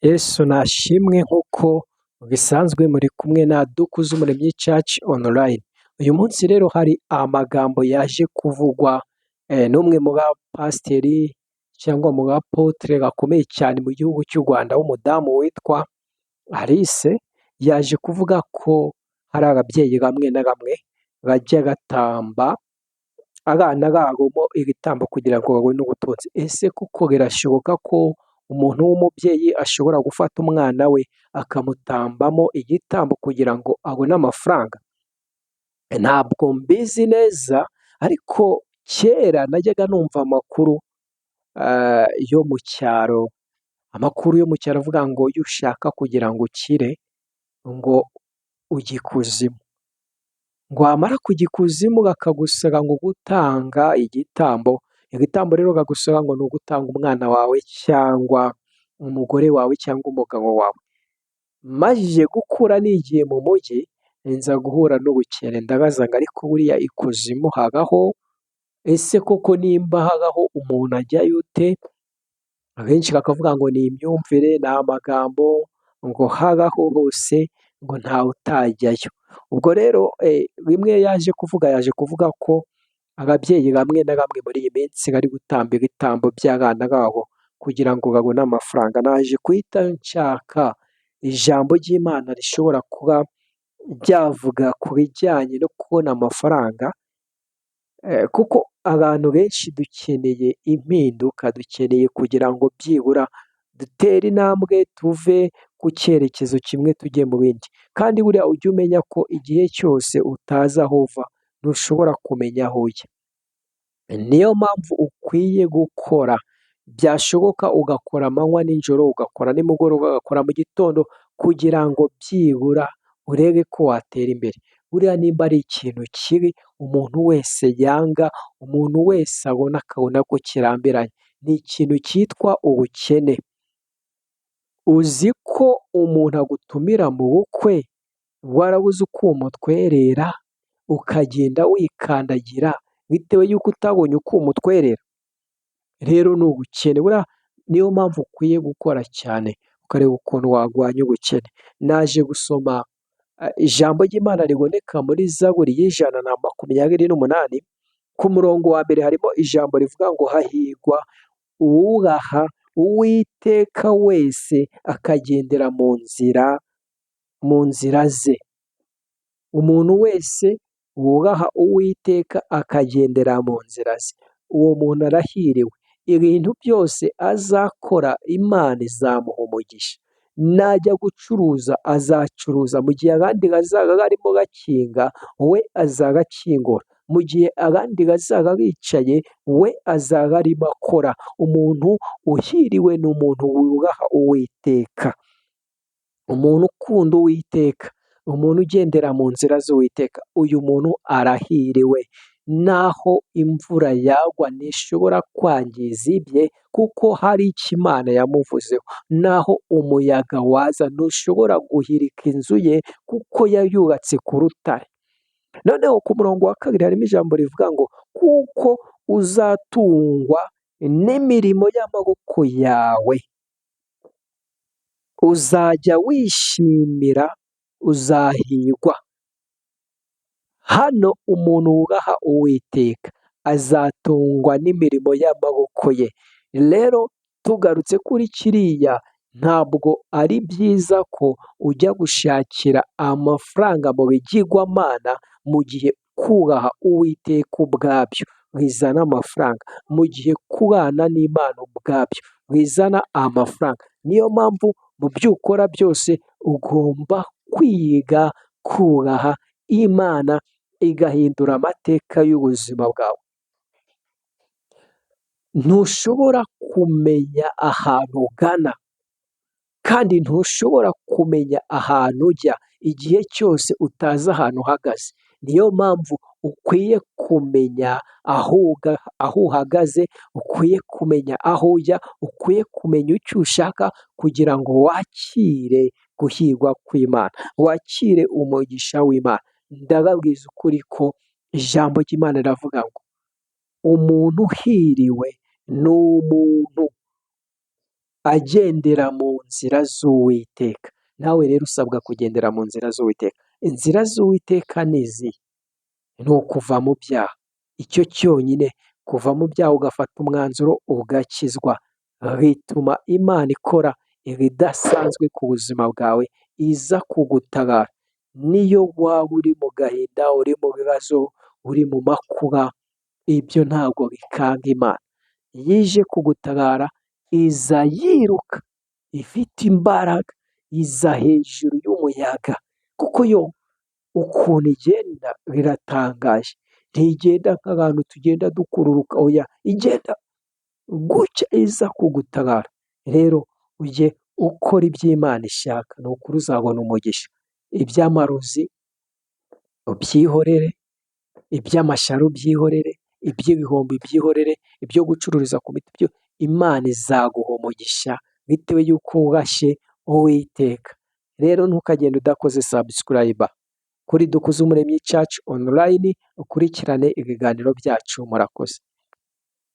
Yesu nashimwe nk'uko bisanzwe muri kumwe na Dukuzumuremyi Church Online. Uyu munsi rero hari amagambo yaje kuvugwa n'umwe mu bapasiteri cyangwa mu bapotere bakomeye cyane mu gihugu cy'u Rwanda w'umudamu witwa Alice, yaje kuvuga ko hari ababyeyi bamwe na bamwe bajya batamba abana babo ibitambo kugira ngo babone ubutunzi. Ese kuko birashoboka ko umuntu w'umubyeyi ashobora gufata umwana we akamutambamo igitambo kugira ngo abone amafaranga? Ntabwo mbizi neza, ariko kera najyaga numva amakuru yo mu cyaro, amakuru yo mu cyaro avuga ngo iyo ushaka kugira ngo ukire ngo ujye ikuzimu, ngo wamara kujya ikuzimu bakagusaba ngo gutanga igitambo. Igitambo rero bagusaba ngo ni ugutanga umwana wawe cyangwa umugore wawe cyangwa umugabo wawe. Majije gukura nigiye mu mujyi nza guhura n'ubukene, ndabaza ngo ariko buriya ikuzimu habaho? Ese koko nimba habaho umuntu ajyayo ute? Abenshi bakavuga ngo ni imyumvire, ni amagambo, ngo habaho hose ngo ntawe utajyayo. Ubwo rero bimwe yaje kuvuga ko ababyeyi bamwe na bamwe muri iyi minsi bari gutamba ibitambo by'abana babo kugira ngo babone amafaranga. Naje guhita nshaka ijambo ry'Imana rishobora kuba ryavuga ku bijyanye no kubona amafaranga, kuko abantu benshi dukeneye impinduka, dukeneye kugira ngo byibura dutere intambwe tuve ku cyerekezo kimwe tujye mu bindi. Kandi buriya ujye umenya ko igihe cyose utazi aho uva ntushobora kumenya aho ujya. Niyo mpamvu ukwiye gukora, byashoboka ugakora amanywa nijoro, ugakora nimugoroba, ugakora mu gitondo, kugira ngo byibura urebe ko watera imbere. Buriya nimba ari ikintu kibi umuntu wese yanga, umuntu wese abona akabona ko kirambiranye, ni ikintu cyitwa ubukene. Uzi ko umuntu agutumira mu bukwe warabuze uko umutwerera, ukagenda wikandagira bitewe y'uko utabonye uko umutwerera? Rero ni ubukene. Buriya niyo mpamvu ukwiye gukora cyane ukareba ukuntu warwanya ubukene. Naje gusoma ijambo ry'Imana riboneka muri Zaburi y'128, ku murongo wa mbere harimo ijambo rivuga ngo hahirwa uwubaha Uwiteka wese akagendera mu nzira ze. Umuntu wese wubaha Uwiteka akagendera mu nzira ze, uwo muntu arahiriwe. Ibintu byose azakora Imana izamuha umugisha. Najya gucuruza azacuruza, mu gihe abandi bazaba barimo bakinga we azaba akingura, mu gihe abandi bazaba bicaye we azaba arimo akora. Umuntu uhiriwe ni umuntu wubaha Uwiteka, umuntu ukunda Uwiteka, umuntu ugendera mu nzira z'Uwiteka. Uyu muntu arahiriwe. Naho imvura yagwa ntishobora kwangiza ibye, kuko hari icyo Imana yamuvuzeho. Naho umuyaga waza ntushobora guhirika inzu ye, kuko yayubatse ku rutare. Noneho ku murongo wa kabiri harimo ijambo rivuga ngo kuko uzatungwa n'imirimo y'amaboko yawe, uzajya wishimira, uzahirwa. Hano umuntu wubaha Uwiteka azatungwa n'imirimo y'amaboko ye. Rero tugarutse kuri kiriya, ntabwo ari byiza ko ujya gushakira amafaranga mu bigirwamana, mu gihe kubaha Uwiteka ubwabyo bizana amafaranga, mu gihe kubana n'Imana ubwabyo bizana amafaranga. Niyo mpamvu mu byo ukora byose ugomba kwiga kubaha Imana, igahindura amateka y'ubuzima bwawe. Ntushobora kumenya ahantu ugana, kandi ntushobora kumenya ahantu ujya igihe cyose utazi ahantu uhagaze. Niyo mpamvu ukwiye kumenya aho uhagaze, ukwiye kumenya aho ujya, ukwiye kumenya icyo ushaka, kugira ngo wakire guhirwa kw'Imana, wakire umugisha w'Imana. Ndababwiza ukuri ko ijambo ry'Imana riravuga ngo umuntu uhiriwe ni umuntu agendera mu nzira z'Uwiteka. Nawe rero usabwa kugendera mu nzira z'Uwiteka. Inzira z'Uwiteka ni izi: ni ukuva mu byaha. Icyo cyonyine, kuva mu byaha ugafata umwanzuro ugakizwa, bituma Imana ikora ibidasanzwe ku buzima bwawe, iza kugutabara. Niyo waba uri mu gahinda, uri mu bibazo, uri mu makuba, ibyo ntabwo bikanga Imana. Iyo ije kugutabara, iza yiruka ifite imbaraga, iza hejuru y'umuyaga, kuko yo ukuntu igenda biratangaje. Ntigenda nk'abantu tugenda dukururuka, oya, igenda gutya iza kugutabara. Rero ujye ukora ibyo Imana ishaka, ni ukuri uzabona umugisha. Iby'amarozi ubyihorere, iby'amashyari ubyihorere, iby'ibihombo ubyihorere, ibyo gucururiza ku miti byo Imana izaguha umugisha bitewe y'uko wubashye Uwiteka. Rero ntukagende udakoze subscribe kuri Dukuzumuremyi Church Online, ukurikirane ibiganiro byacu. Murakoze.